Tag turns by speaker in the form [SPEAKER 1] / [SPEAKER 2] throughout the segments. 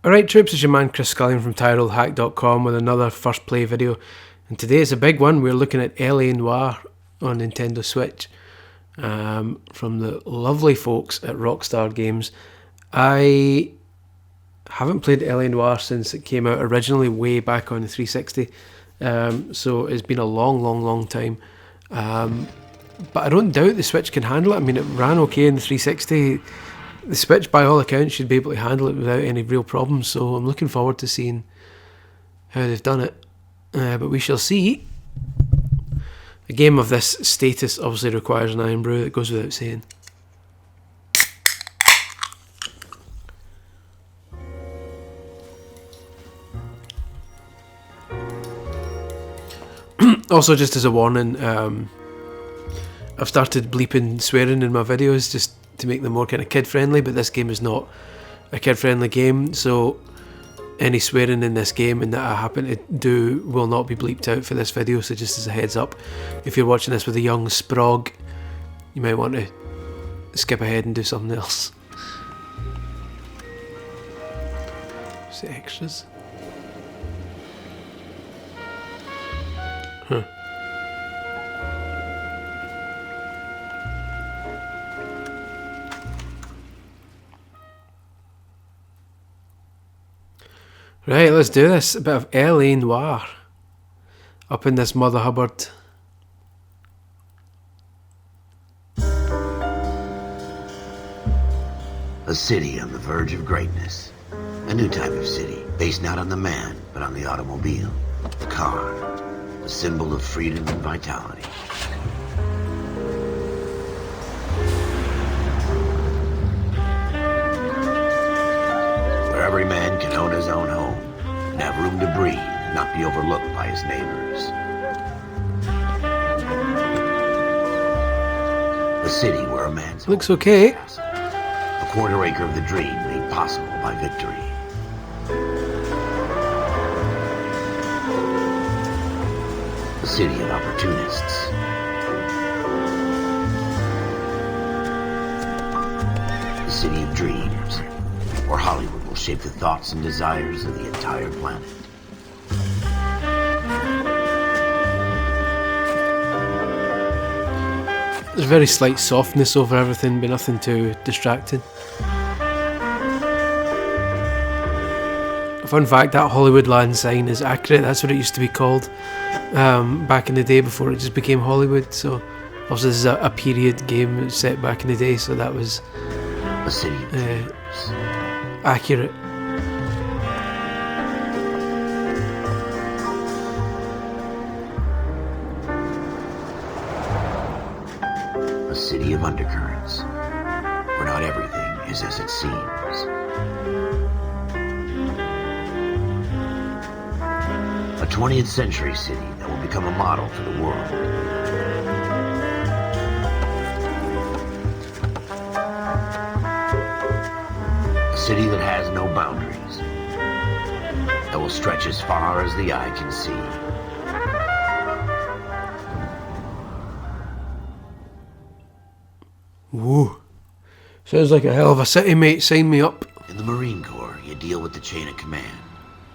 [SPEAKER 1] Alright troops, it's your man Chris Scullion from TyrellHack.com with another first play video. And today is a big one. We're looking at Noire on Nintendo Switch from the lovely folks at Rockstar Games. I haven't played Noire since it came out originally way back on the 360. So it's been a long time. But I don't doubt the Switch can handle it. I mean, it ran okay in the 360. The Switch, by all accounts, should be able to handle it without any real problems, so I'm looking forward to seeing how they've done it. But we shall see. A game of this status obviously requires an iron brew, that goes without saying. Also, just as a warning, I've started bleeping swearing in my videos just to make them more kind of kid friendly, but this game is not a kid friendly game, so any swearing in this game and that I happen to do will not be bleeped out for this video. So just as a heads up, if you're watching this with a young sprog, you might want to skip ahead and do something else. What's the extras? Huh. Right, let's do this. A bit of L.A. Noire up in this Mother Hubbard.
[SPEAKER 2] A city on the verge of greatness. A new type of city, based not on the man, but on the automobile. The car. The symbol of freedom and vitality. Where every man can own his own home, and have room to breathe, and not be overlooked by his neighbors. A city where a man's
[SPEAKER 1] looks okay.
[SPEAKER 2] Castle, a quarter acre of the dream made possible by victory. A city of opportunists. A city of dreams, where Hollywood will shape the thoughts and desires of the entire planet.
[SPEAKER 1] There's a very slight softness over everything, but nothing too distracting. Fun fact, that Hollywoodland sign is accurate. That's what it used to be called back in the day before it just became Hollywood. So also this is a period game set back in the day, so that was
[SPEAKER 2] A city of dreams.
[SPEAKER 1] accurate.
[SPEAKER 2] A city of undercurrents, where not everything is as it seems. A 20th century city that will become a model for the world. A city that has no boundaries, that will stretch as far as the eye can see.
[SPEAKER 1] Woo. Sounds like a hell of a city, mate. Sign me up.
[SPEAKER 2] In the Marine Corps, you deal with the chain of command.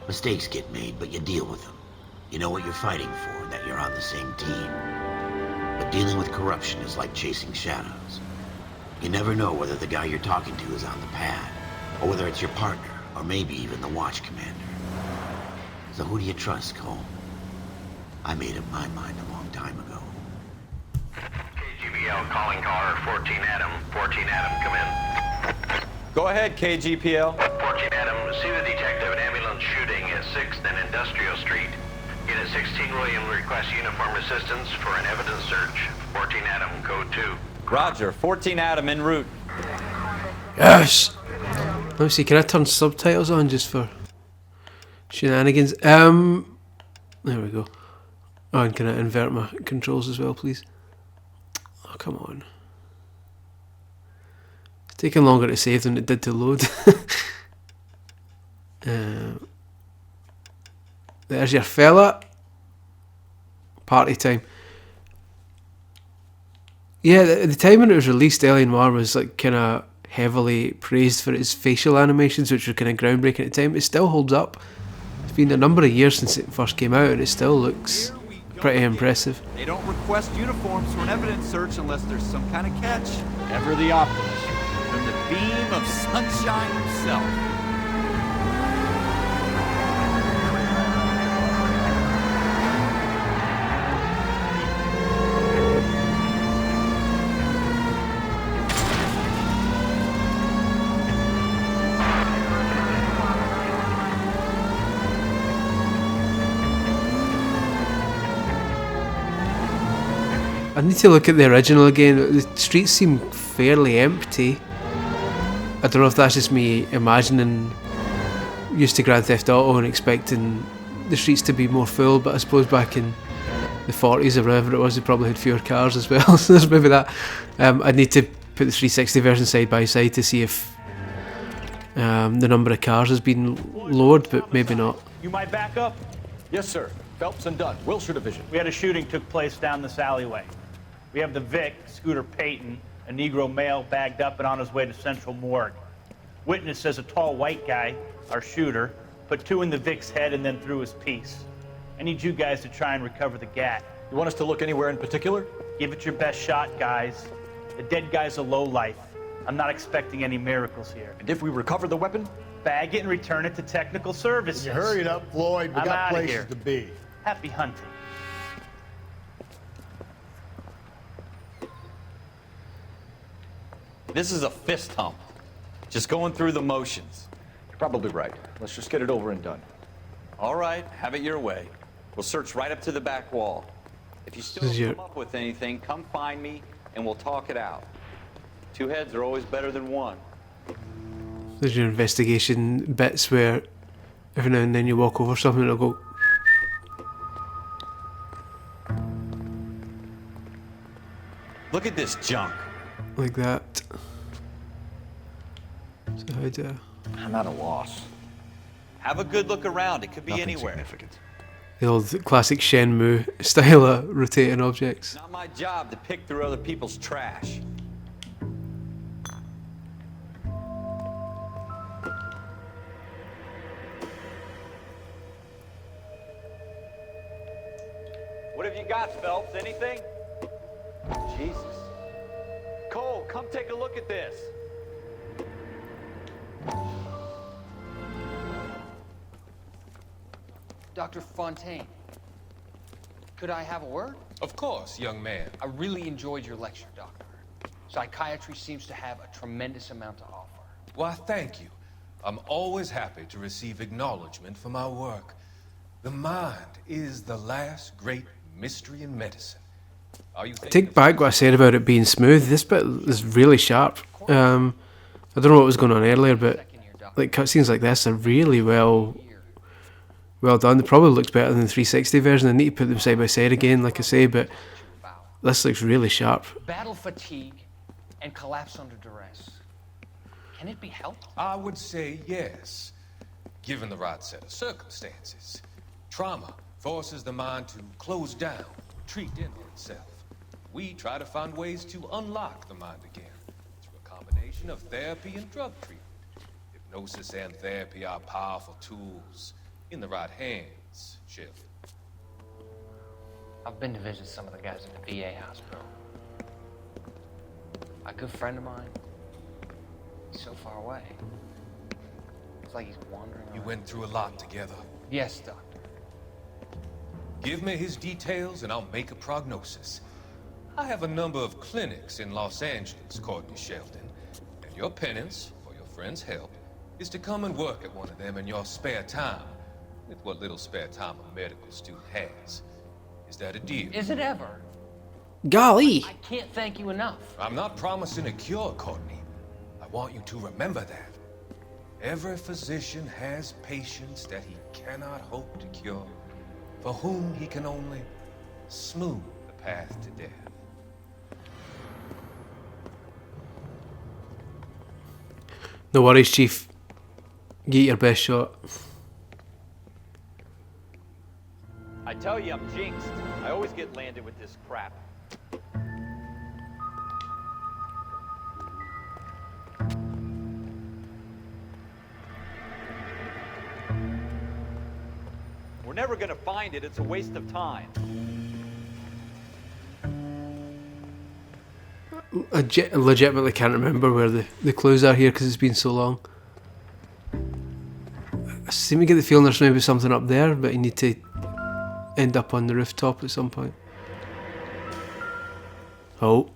[SPEAKER 2] Mistakes get made, but you deal with them. You know what you're fighting for, that you're on the same team. But dealing with corruption is like chasing shadows. You never know whether the guy you're talking to is on the pad, or whether it's your partner, or maybe even the watch commander. So who do you trust, Cole? I made up my mind a long time ago.
[SPEAKER 3] KGBL calling caller 14 Adam. 14 Adam, come in.
[SPEAKER 4] Go ahead, KGPL.
[SPEAKER 3] 14 Adam, see the detective an ambulance shooting at 6th and Industrial Street. Unit 16 William requests uniform assistance for an evidence search. 14 Adam, code 2.
[SPEAKER 4] Roger, 14 Adam en route.
[SPEAKER 1] Yes. Let me see. Can I turn subtitles on just for shenanigans? There we go. Oh, and can I invert my controls as well, please? Oh, come on. It's taking longer to save than it did to load. There's your fella. Party time. Yeah, the time when it was released, Noire was like kind of heavily praised for its facial animations, which were kind of groundbreaking at the time. It still holds up. It's been a number of years since it first came out, and it still looks pretty impressive.
[SPEAKER 4] They don't request uniforms for an evidence search unless there's some kind of catch. Ever the optimist. From the beam of sunshine himself.
[SPEAKER 1] I need to look at the original again. The streets seem fairly empty. I don't know if that's just me imagining used to Grand Theft Auto and expecting the streets to be more full, but I suppose back in the 40s or whatever it was, they probably had fewer cars as well, so there's maybe that. I'd need to put the 360 version side by side to see if the number of cars has been lowered, but maybe not.
[SPEAKER 5] You might back up?
[SPEAKER 6] Yes, sir. Phelps and Dunn, Wilshire Division.
[SPEAKER 5] We had a shooting took place down this alleyway. We have the Vic, Scooter Payton, a Negro male bagged up and on his way to Central Morgue. Witness says a tall white guy, our shooter, put two in the Vic's head and then threw his piece. I need you guys to try and recover the gat.
[SPEAKER 6] You want us to look anywhere in particular?
[SPEAKER 5] Give it your best shot, guys. The dead guy's a lowlife. I'm not expecting any miracles here.
[SPEAKER 6] And if we recover the weapon?
[SPEAKER 5] Bag it and return it to technical services.
[SPEAKER 7] You hurry it up, Floyd. We
[SPEAKER 5] I'm
[SPEAKER 7] got
[SPEAKER 5] outta
[SPEAKER 7] places
[SPEAKER 5] here.
[SPEAKER 7] to be.
[SPEAKER 5] Happy hunting.
[SPEAKER 4] This is a fist hump. Just going through the motions.
[SPEAKER 6] You're probably right. Let's just get it over and done.
[SPEAKER 4] All right, have it your way. We'll search right up to the back wall. If you still
[SPEAKER 1] This is your-
[SPEAKER 4] come up with anything, come find me and we'll talk it out. Two heads are always better than one.
[SPEAKER 1] There's your investigation bits where every now and then you walk over something and it'll go.
[SPEAKER 4] Look at this junk.
[SPEAKER 1] Like that. So how do
[SPEAKER 6] I'm at a loss.
[SPEAKER 4] Have a good look around. It could be
[SPEAKER 6] Nothing
[SPEAKER 4] anywhere.
[SPEAKER 6] significant.
[SPEAKER 1] the old classic Shenmue style of rotating objects?
[SPEAKER 4] Not my job to pick through other people's trash. What have you got, Phelps? Anything? Jesus. Cole, come take a look at this.
[SPEAKER 8] Dr. Fontaine, could I have a word?
[SPEAKER 9] Of course, young man.
[SPEAKER 8] I really enjoyed your lecture, Doctor. Psychiatry seems to have a tremendous amount to offer.
[SPEAKER 9] Why, thank you. I'm always happy to receive acknowledgement for my work. The mind is the last great mystery in medicine. Are you
[SPEAKER 1] Take back what I said about it being smooth. This bit is really sharp. I don't know what was going on earlier, but like cutscenes like this are really well done. It probably looks better than the 360 version. I need to put them side by side again, like I say, but this looks really sharp.
[SPEAKER 8] Battle fatigue and collapse under duress. Can it be helped?
[SPEAKER 9] I would say yes, given the right set of circumstances. Trauma forces the mind to close down, retreat into itself. We try to find ways to unlock the mind again through a combination of therapy and drug treatment. Hypnosis and therapy are powerful tools in the right hands, Sheriff.
[SPEAKER 8] I've been to visit some of the guys at the VA hospital. A good friend of mine, he's so far away. It's like he's wandering
[SPEAKER 9] You
[SPEAKER 8] around.
[SPEAKER 9] went through a lot together.
[SPEAKER 8] Yes, Doctor.
[SPEAKER 9] Give me his details and I'll make a prognosis. I have a number of clinics in Los Angeles, Courtney Sheldon, and your penance, for your friend's help, is to come and work at one of them in your spare time, with what little spare time a medical student has. Is that a deal?
[SPEAKER 8] Is it ever?
[SPEAKER 1] Golly!
[SPEAKER 8] I can't thank you enough.
[SPEAKER 9] I'm not promising a cure, Courtney. I want you to remember that. Every physician has patients that he cannot hope to cure, for whom he can only smooth the path to death.
[SPEAKER 1] No worries, Chief. Get your best shot.
[SPEAKER 4] I tell you, I'm jinxed. I always get landed with this crap. never gonna find it. It's a waste of time.
[SPEAKER 1] I legitimately can't remember where the clues are here because it's been so long. I seem to get the feeling there's maybe something up there, but you need to end up on the rooftop at some point. Oh.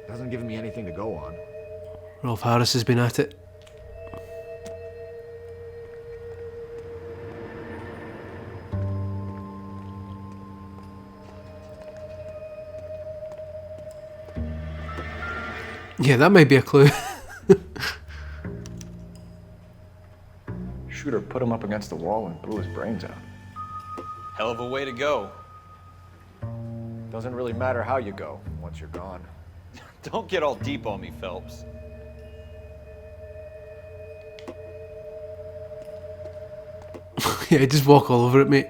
[SPEAKER 7] Hasn't given me anything to go on.
[SPEAKER 1] Rolf Harris has been at it. Yeah, that might be a clue.
[SPEAKER 6] Shooter put him up against the wall and blew his brains out.
[SPEAKER 4] Hell of a way to go.
[SPEAKER 6] Doesn't really matter how you go once you're gone.
[SPEAKER 4] Don't get all deep on me, Phelps.
[SPEAKER 1] Yeah, just walk all over it, mate.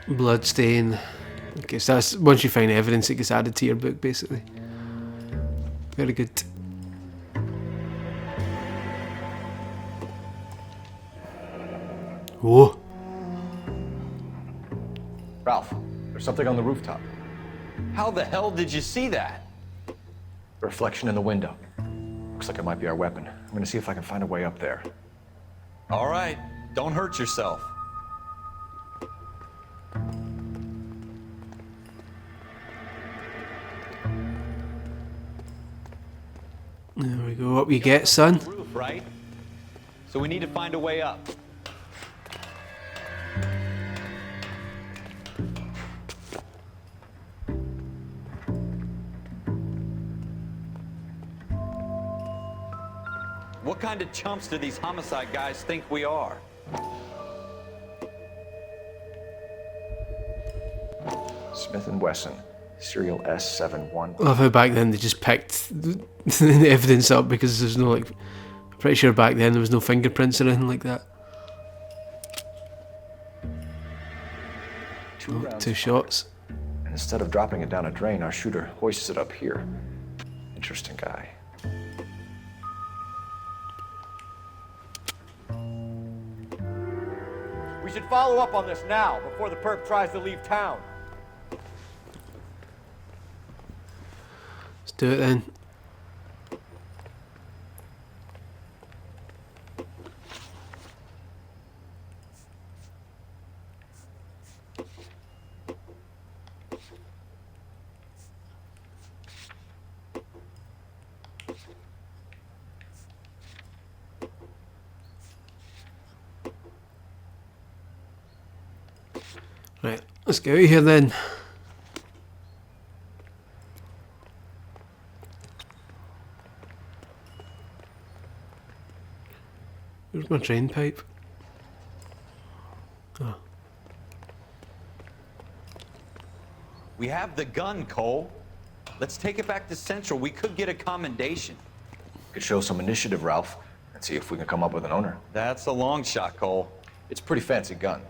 [SPEAKER 1] Bloodstain. Okay, so that's once you find evidence, it gets added to your book, basically. Very good. Whoa.
[SPEAKER 6] Ralph, there's something on the rooftop.
[SPEAKER 4] How the hell did you see that?
[SPEAKER 6] A reflection in the window. Looks like it might be our weapon. I'm gonna see if I can find a way up there.
[SPEAKER 4] All right, don't hurt yourself.
[SPEAKER 1] There we go. Up you get, son.
[SPEAKER 4] Roof, right? So we need to find a way up. What kind of chumps do these homicide guys think we are?
[SPEAKER 6] Smith & Wesson, serial S71.
[SPEAKER 1] I love how back then they just picked the evidence up because there's no, like, I'm pretty sure back then there was no fingerprints or anything like that. Two shots.
[SPEAKER 6] And instead of dropping it down a drain, our shooter hoists it up here. Interesting guy.
[SPEAKER 7] We should follow up on this now, before the perp tries to leave town.
[SPEAKER 1] Let's do it then. Right, let's get out of here then. Where's my drain pipe? Oh.
[SPEAKER 4] We have the gun, Cole. Let's take it back to Central. We could get a commendation.
[SPEAKER 6] Could show some initiative, Ralph, and see if we can come up with an owner.
[SPEAKER 4] That's a long shot, Cole.
[SPEAKER 6] It's a pretty fancy gun.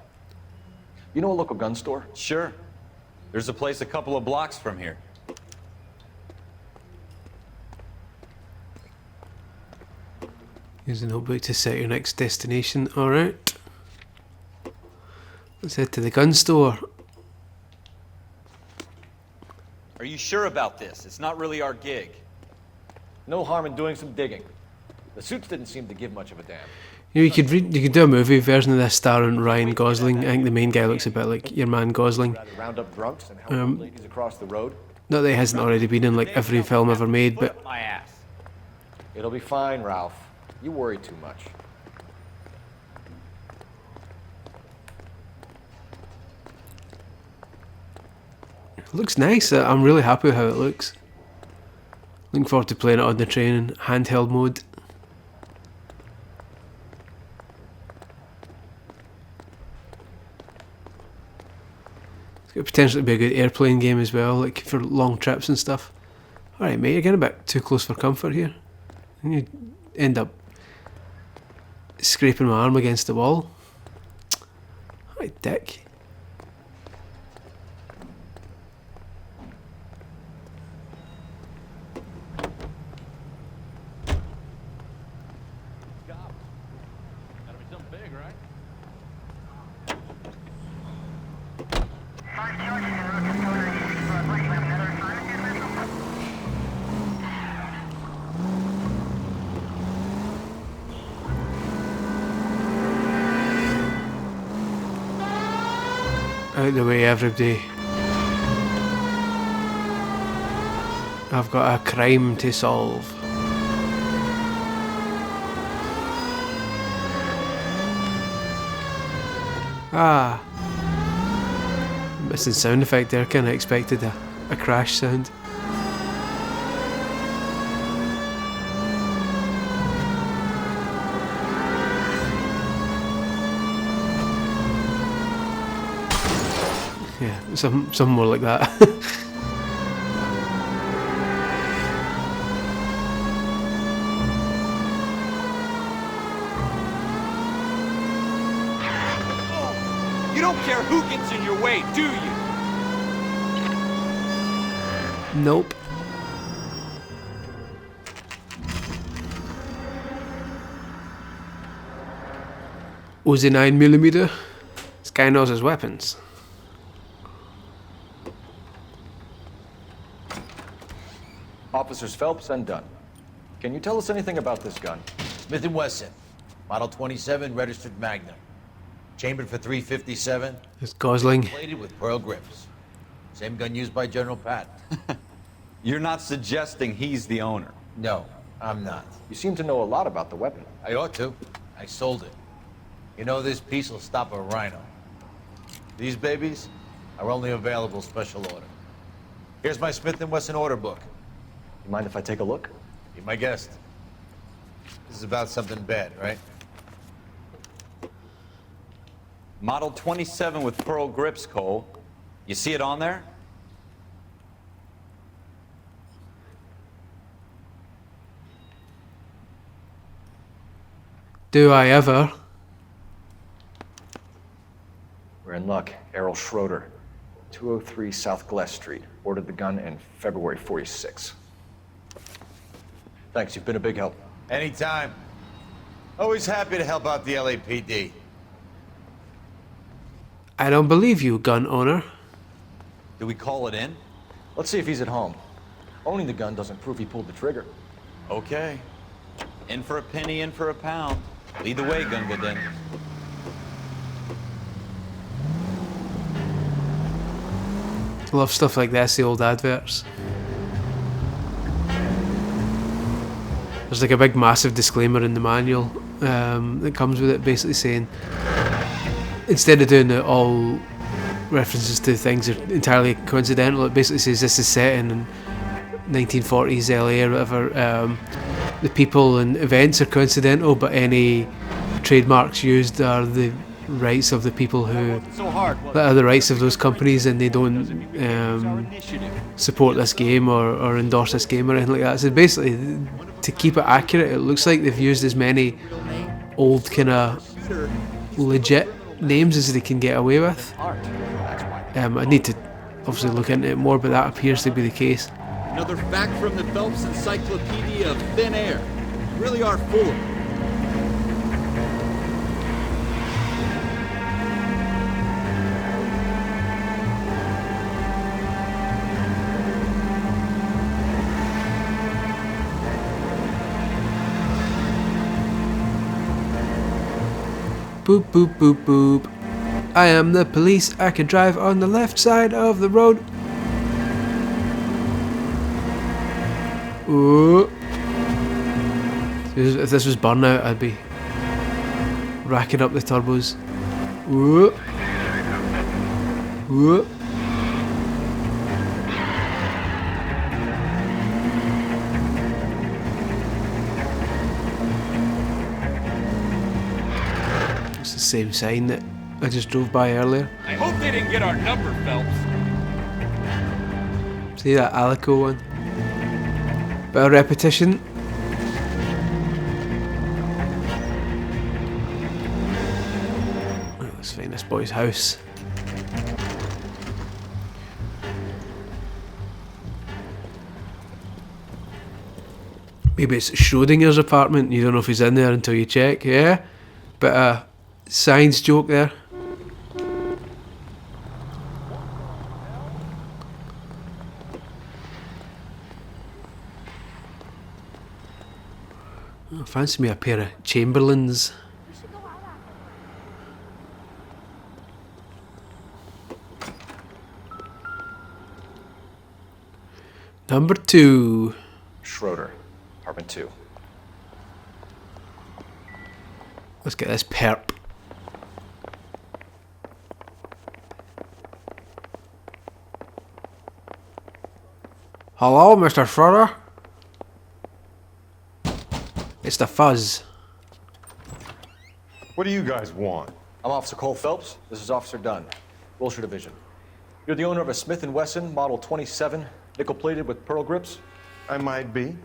[SPEAKER 6] You know a local gun store?
[SPEAKER 4] Sure. There's a place a couple of blocks from here.
[SPEAKER 1] Use a notebook to set your next destination. Alright. Let's head to the gun store.
[SPEAKER 4] Are you sure about this? It's not really our gig.
[SPEAKER 7] No harm in doing some digging. The suits didn't seem to give much of a damn.
[SPEAKER 1] You know, you could do a movie version of this starring Ryan Gosling. I think the main guy looks a bit like your man Gosling.
[SPEAKER 7] Rather round up drunks and help ladies across the road.
[SPEAKER 1] Not that he hasn't already been in like every film ever made,
[SPEAKER 4] Foot
[SPEAKER 1] but
[SPEAKER 4] up my ass.
[SPEAKER 7] It'll be fine, Ralph. You worry too much.
[SPEAKER 1] it looks nice. I'm really happy with how it looks. Looking forward to playing it on the train in handheld mode. Could potentially be a good airplane game as well, like for long trips and stuff. Alright mate, you're getting a bit too close for comfort here. And you end up scraping my arm against the wall. Alright, dick.
[SPEAKER 4] Gotta be something big, right?
[SPEAKER 1] Out the way, everybody. I've got a crime to solve. Ah. Missing sound effect there, kinda expected a crash sound. Yeah, something more like that.
[SPEAKER 4] You don't care who gets in your way, do you?
[SPEAKER 1] Nope. Uzi 9mm. This guy knows his weapons.
[SPEAKER 6] Officers Phelps and Dunn. Can you tell us anything about this gun?
[SPEAKER 2] Smith & Wesson, Model 27, registered Magnum. Chambered for .357,
[SPEAKER 1] It's Gosling.
[SPEAKER 2] plated with pearl grips. Same gun used by General Patton.
[SPEAKER 4] You're not suggesting he's the owner.
[SPEAKER 2] No, I'm not.
[SPEAKER 6] You seem to know a lot about the weapon.
[SPEAKER 2] I ought to. I sold it. You know, this piece will stop a rhino. These babies are only available special order. Here's my Smith & Wesson order book.
[SPEAKER 6] You mind if I take a look?
[SPEAKER 2] Be my guest. This is about something bad, right?
[SPEAKER 4] Model 27 with pearl grips, Cole. You see it on there?
[SPEAKER 1] Do I ever?
[SPEAKER 6] We're in luck. Errol Schroeder, 203 South Glass Street. Ordered the gun in February '46. Thanks, you've been a big help.
[SPEAKER 2] Anytime. Always happy to help out the LAPD.
[SPEAKER 1] I don't believe you, gun owner.
[SPEAKER 4] Do we call it in?
[SPEAKER 6] Let's see if he's at home. Owning the gun doesn't prove he pulled the trigger.
[SPEAKER 4] Okay. In for a penny, in for a pound. Lead the way, Gunga Din.
[SPEAKER 1] Love stuff like this, the old adverts. There's like a big massive disclaimer in the manual that comes with it, basically saying instead of doing it all references to things are entirely coincidental, it basically says this is set in 1940s LA or whatever. The people and events are coincidental, but any trademarks used are the rights of the people who that are the rights of those companies, and they don't support this game or endorse this game or anything like that. So basically, to keep it accurate, it looks like they've used as many old kind of legit names as they can get away with. I need to obviously look into it more, but that appears to be the case.
[SPEAKER 4] Another fact from the Phelps Encyclopedia of Thin Air. You really are full of it.
[SPEAKER 1] Boop boop boop boop. I am the police. I can drive on the left side of the road. Ooh. If this was Burnout, I'd be racking up the turbos. Ooh. Ooh. It's the same sign that I just drove by earlier.
[SPEAKER 4] I hope they didn't get our number, Phelps.
[SPEAKER 1] See that Alico one? Bit of repetition. Let's find this boy's house. Maybe it's Schrodinger's apartment. You don't know if he's in there until you check. Yeah? Bit of science joke there. Oh, fancy me a pair of Chamberlains. Number 2.
[SPEAKER 6] Schroeder, apartment 2.
[SPEAKER 1] Let's get this perp. Hello, Mr. Schroeder. It's the fuzz.
[SPEAKER 10] What do you guys want?
[SPEAKER 6] I'm Officer Cole Phelps. This is Officer Dunn, Wilshire Division. You're the owner of a Smith & Wesson Model 27, nickel-plated with pearl grips?
[SPEAKER 10] I might be.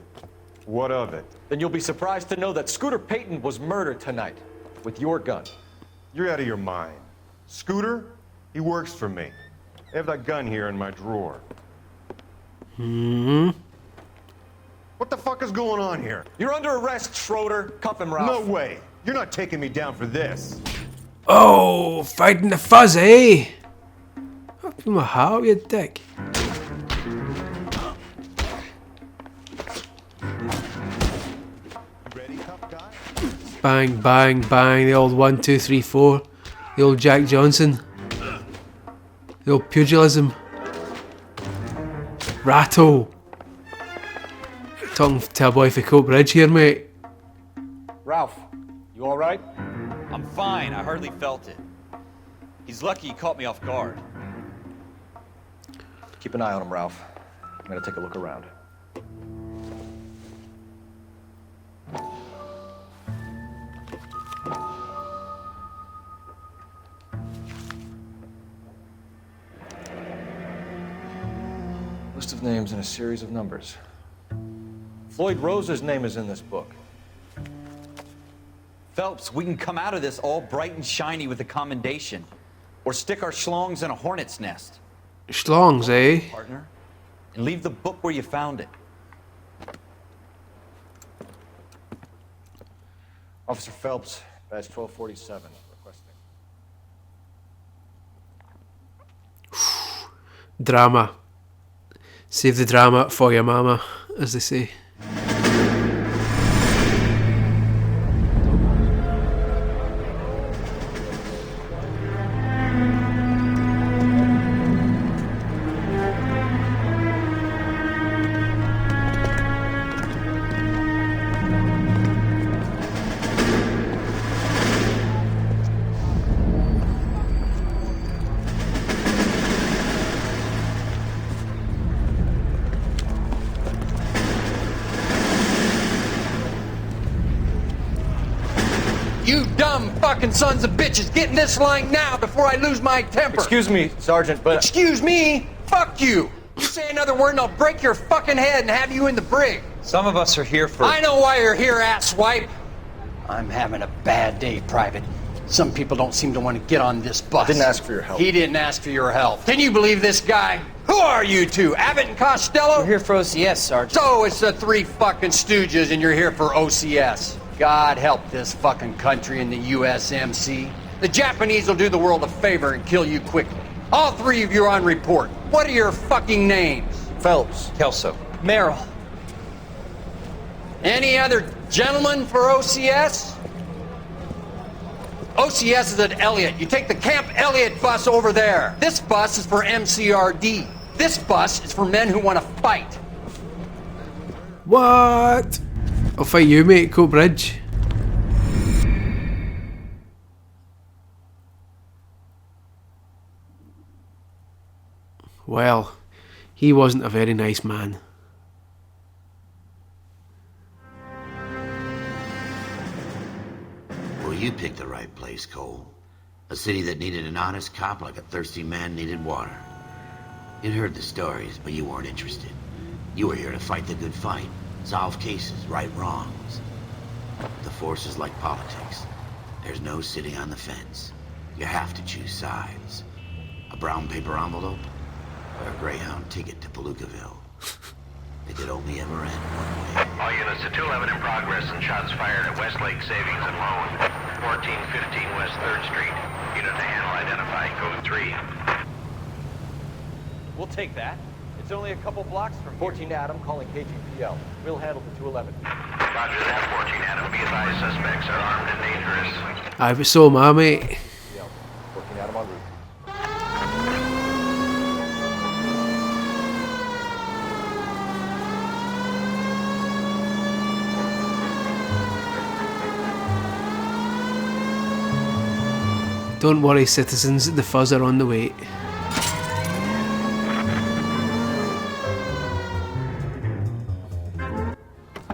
[SPEAKER 10] What of it?
[SPEAKER 6] Then you'll be surprised to know that Scooter Payton was murdered tonight with your gun.
[SPEAKER 10] You're out of your mind. Scooter? He works for me. I have that gun here in my drawer. What the fuck is going on here?
[SPEAKER 6] You're under arrest, Schroeder. Cuff him, Ralph.
[SPEAKER 10] No way. You're not taking me down for this.
[SPEAKER 1] Oh, fighting the fuzz, eh? Fuck my heart, you dick.
[SPEAKER 10] Ready, tough guy?
[SPEAKER 1] Bang, bang, bang. The old 1, 2, 3, 4. The old Jack Johnson. The old pugilism. Rattle. Talking to a boy for Coat Bridge here, mate.
[SPEAKER 6] Ralph, you all right?
[SPEAKER 4] I'm fine. I hardly felt it. He's lucky he caught me off guard.
[SPEAKER 6] Keep an eye on him, Ralph. I'm gonna take a look around. List of names and a series of numbers. Floyd Rose's name is in this book.
[SPEAKER 4] Phelps, we can come out of this all bright and shiny with a commendation. Or stick our schlongs in a hornet's nest.
[SPEAKER 1] Schlongs, eh?
[SPEAKER 4] Partner. And leave the book where you found it.
[SPEAKER 6] Officer Phelps, badge 1247, requesting.
[SPEAKER 1] Drama. Save the drama for your mama, as they say.
[SPEAKER 11] You dumb fucking sons of bitches, get in this line now before I lose my temper.
[SPEAKER 6] Excuse me, Sergeant, but...
[SPEAKER 11] Excuse me? Fuck you. You say another word and I'll break your fucking head and have you in the brig.
[SPEAKER 4] Some of us are here for...
[SPEAKER 11] I know why you're here, asswipe.
[SPEAKER 12] I'm having a bad day, Private. Some people don't seem to want to get on this bus.
[SPEAKER 6] I didn't ask for your help.
[SPEAKER 11] He didn't ask for your help. Can you believe this guy? Who are you two? Abbott and Costello?
[SPEAKER 8] We're here for OCS, Sergeant.
[SPEAKER 11] So it's the three fucking stooges and you're here for OCS. God help this fucking country and the USMC. The Japanese will do the world a favor and kill you quickly. All three of you are on report. What are your fucking names?
[SPEAKER 6] Phelps.
[SPEAKER 4] Kelso.
[SPEAKER 8] Merrill.
[SPEAKER 11] Any other gentlemen for OCS? OCS is at Elliott. You take the Camp Elliott bus over there. This bus is for MCRD. This bus is for men who want to fight.
[SPEAKER 1] What? I'll fight you, mate, Coat Bridge. Well, he wasn't a very nice man.
[SPEAKER 2] Well, you picked the right place, Cole. A city that needed an honest cop like a thirsty man needed water. You'd heard the stories, but you weren't interested. You were here to fight the good fight, solve cases, right wrongs. The force is like politics. There's no sitting on the fence. You have to choose sides. A brown paper envelope, or a Greyhound ticket to Palookaville. It could only ever end one way.
[SPEAKER 3] All units to 211 in progress and shots fired at Westlake Savings and Loan, 1415 West 3rd Street. Unit to handle identify, code 3.
[SPEAKER 4] We'll take that. It's only a couple blocks from here.
[SPEAKER 7] 14 Adam calling KGPL. We'll handle the 211.
[SPEAKER 3] Roger that, 14 Adam. Be advised, suspects are armed and dangerous.
[SPEAKER 1] Aye, but so am I, mate.
[SPEAKER 7] 14 Adam en route.
[SPEAKER 1] Don't worry, citizens, the fuzz are on the way.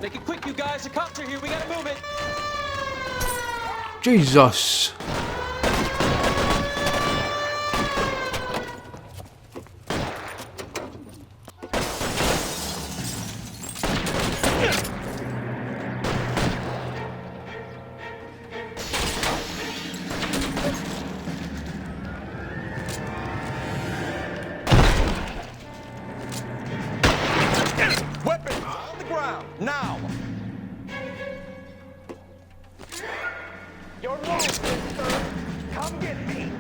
[SPEAKER 4] Make it quick, you guys. The cops are here. We gotta move it.
[SPEAKER 1] Jesus.
[SPEAKER 7] Weapons on the ground, now! You're lost, mister! Come get me!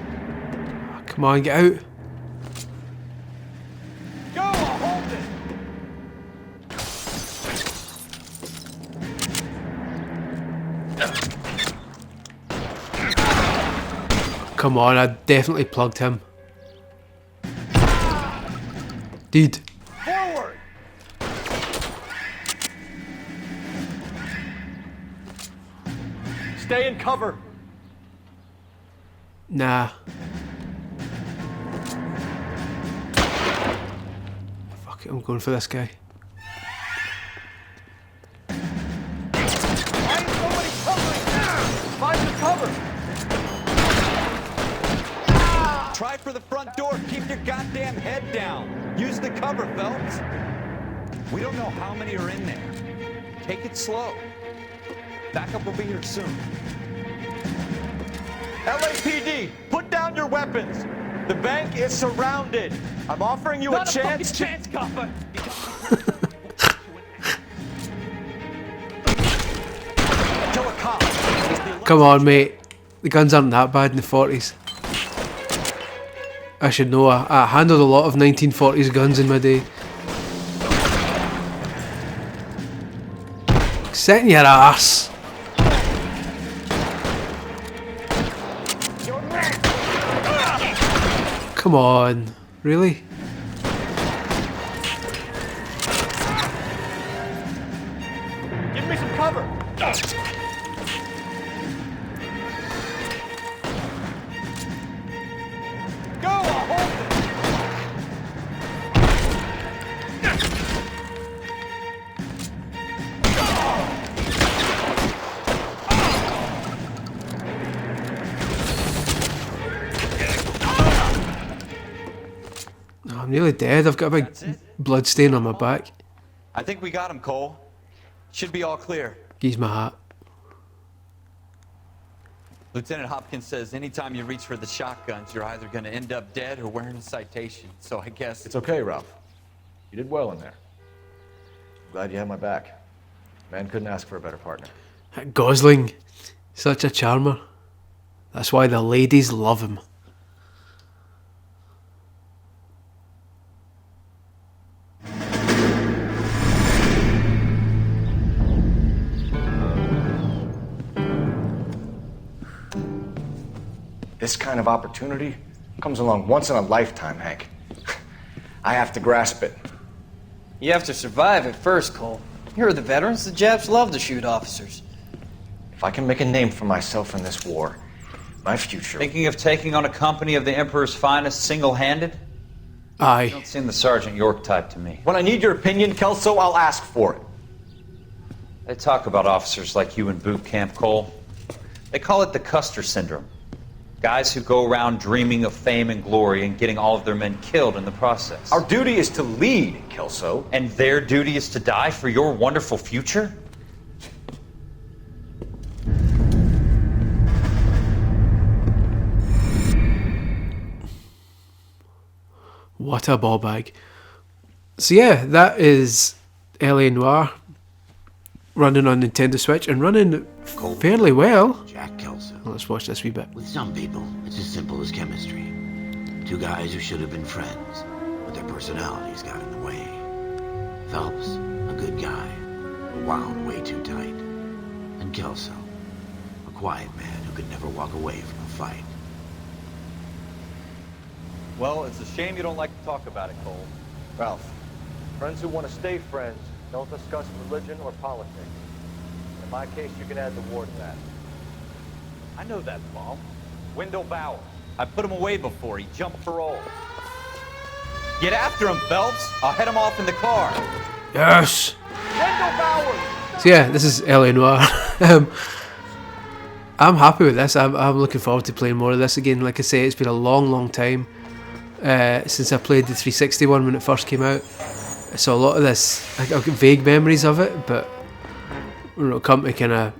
[SPEAKER 1] Come on, get out.
[SPEAKER 7] Go, I'll hold it!
[SPEAKER 1] Come on, I definitely plugged him. Dude.
[SPEAKER 7] Forward! Stay in cover!
[SPEAKER 1] Nah. Fuck it, I'm going for this guy.
[SPEAKER 7] Why is nobody covering? Find the cover!
[SPEAKER 4] Try for the front door. Keep your goddamn head down. Use the cover, Phelps. We don't know how many are in there. Take it slow. Backup will be here soon.
[SPEAKER 7] LAPD, put down your weapons! The bank is surrounded! I'm offering you a chance to...
[SPEAKER 4] chance, copper!
[SPEAKER 7] Kill a cop!
[SPEAKER 1] Come on, mate. The guns aren't that bad in the 40s. I should know. I handled a lot of 1940s guns in my day. Sit in your ass. Come on. Really?
[SPEAKER 7] Give me some cover! Go, I'll hold it!
[SPEAKER 1] Oh, I'm nearly dead. I've got a big blood stain on my back.
[SPEAKER 4] I think we got him, Cole. Should be all clear.
[SPEAKER 1] He's my hat.
[SPEAKER 4] Lieutenant Hopkins says anytime you reach for the shotguns, you're either going to end up dead or wearing a citation. So I guess...
[SPEAKER 6] It's okay, Ralph. You did well in there. Glad you had my back. Man couldn't ask for a better partner.
[SPEAKER 1] Gosling. Such a charmer. That's why the ladies love him.
[SPEAKER 6] This kind of opportunity comes along once in a lifetime, Hank. I have to grasp it.
[SPEAKER 13] You have to survive it first, Cole. You're the veterans. The Japs love to shoot officers.
[SPEAKER 6] If I can make a name for myself in this war, my future...
[SPEAKER 14] Thinking of taking on a company of the Emperor's finest single-handed?
[SPEAKER 1] Aye.
[SPEAKER 14] You don't seem the Sergeant York type to me.
[SPEAKER 6] When I need your opinion, Kelso, I'll ask for it.
[SPEAKER 14] They talk about officers like you in boot camp, Cole. They call it the Custer syndrome. Guys who go around dreaming of fame and glory and getting all of their men killed in the process.
[SPEAKER 6] Our duty is to lead, Kelso.
[SPEAKER 14] And their duty is to die for your wonderful future?
[SPEAKER 1] What a ball bag. So yeah, that is LA Noire running on Nintendo Switch and running fairly well.
[SPEAKER 2] Jack Kelso.
[SPEAKER 1] Let's watch this wee bit.
[SPEAKER 2] With some people, it's as simple as chemistry. Two guys who should have been friends, but their personalities got in the way. Phelps, a good guy, but wound way too tight. And Kelso, a quiet man who could never walk away from a fight.
[SPEAKER 7] Well, it's a shame you don't like to talk about it, Cole.
[SPEAKER 6] Ralph, friends who want to stay friends don't discuss religion or politics. In my case, you can add the war to that.
[SPEAKER 7] I know that, Paul. Wendell Bauer. I put him away before. He jumped parole. Get after him, Phelps. I'll head him off in the car.
[SPEAKER 1] Yes!
[SPEAKER 7] Wendell Bauer!
[SPEAKER 1] So yeah, this is LA Noire. I'm happy with this. I'm looking forward to playing more of this again. Like I say, it's been a long time since I played the 360 one when it first came out. So a lot of this, I've got vague memories of it, but when it'll come to kind of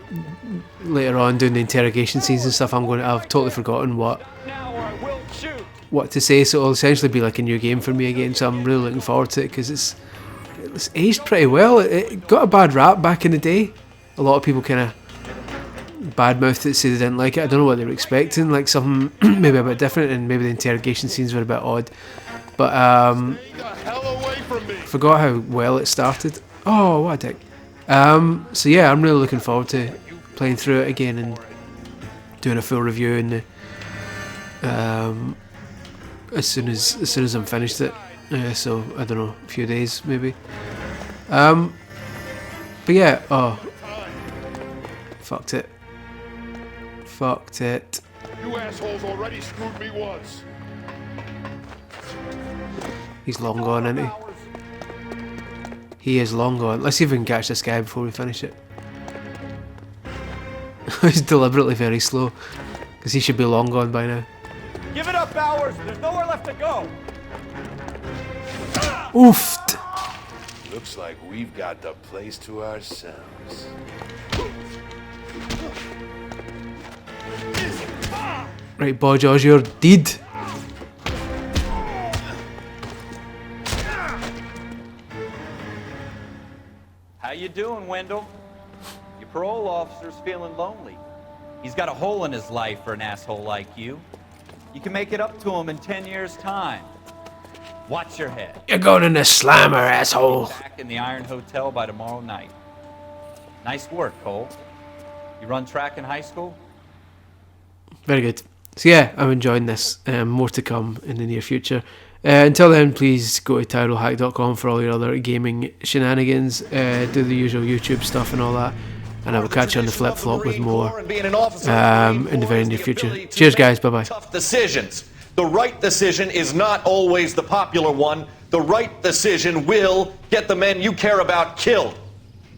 [SPEAKER 1] later on doing the interrogation scenes and stuff, I've totally forgotten what to say. So it'll essentially be like a new game for me again. So I'm really looking forward to it because it's aged pretty well. It got a bad rap back in the day. A lot of people kind of badmouthed it, say they didn't like it. I don't know what they were expecting, like something maybe a bit different, and maybe the interrogation scenes were a bit odd. But forgot how well it started. Oh, what a dick. So yeah, I'm really looking forward to playing through it again and doing a full review and as soon as I'm finished it. So I don't know, a few days maybe. But yeah, fucked it.
[SPEAKER 15] You assholes already screwed me once.
[SPEAKER 1] He's long gone, isn't he? He is long gone. Let's see if we can catch this guy before we finish it. He's deliberately very slow, because he should be long gone by now.
[SPEAKER 7] Give it up, Bowers! There's nowhere left to go!
[SPEAKER 1] Oofed!
[SPEAKER 15] Looks like we've got the place to ourselves.
[SPEAKER 1] Right, Boy Jaws, you're dead.
[SPEAKER 7] How you doing, Wendell? Your parole officer's feeling lonely. He's got a hole in his life for an asshole like you. You can make it up to him in 10 years' time. Watch your head.
[SPEAKER 1] You're going in the slammer, asshole.
[SPEAKER 7] Back in the Iron Hotel by tomorrow night. Nice work, Cole. You run track in high school?
[SPEAKER 1] Very good. So yeah, I'm enjoying this. More to come in the near future. Until then, please go to tyrellhack.com for all your other gaming shenanigans. Do the usual YouTube stuff and all that. And I will catch you on the flip flop with more in the very near future. Cheers, guys. Bye bye.
[SPEAKER 16] Tough decisions. The right decision is not always the popular one. The right decision will get the men you care about killed.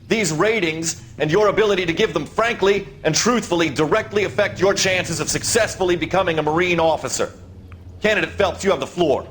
[SPEAKER 16] These ratings and your ability to give them frankly and truthfully directly affect your chances of successfully becoming a Marine officer. Candidate Phelps, you have the floor.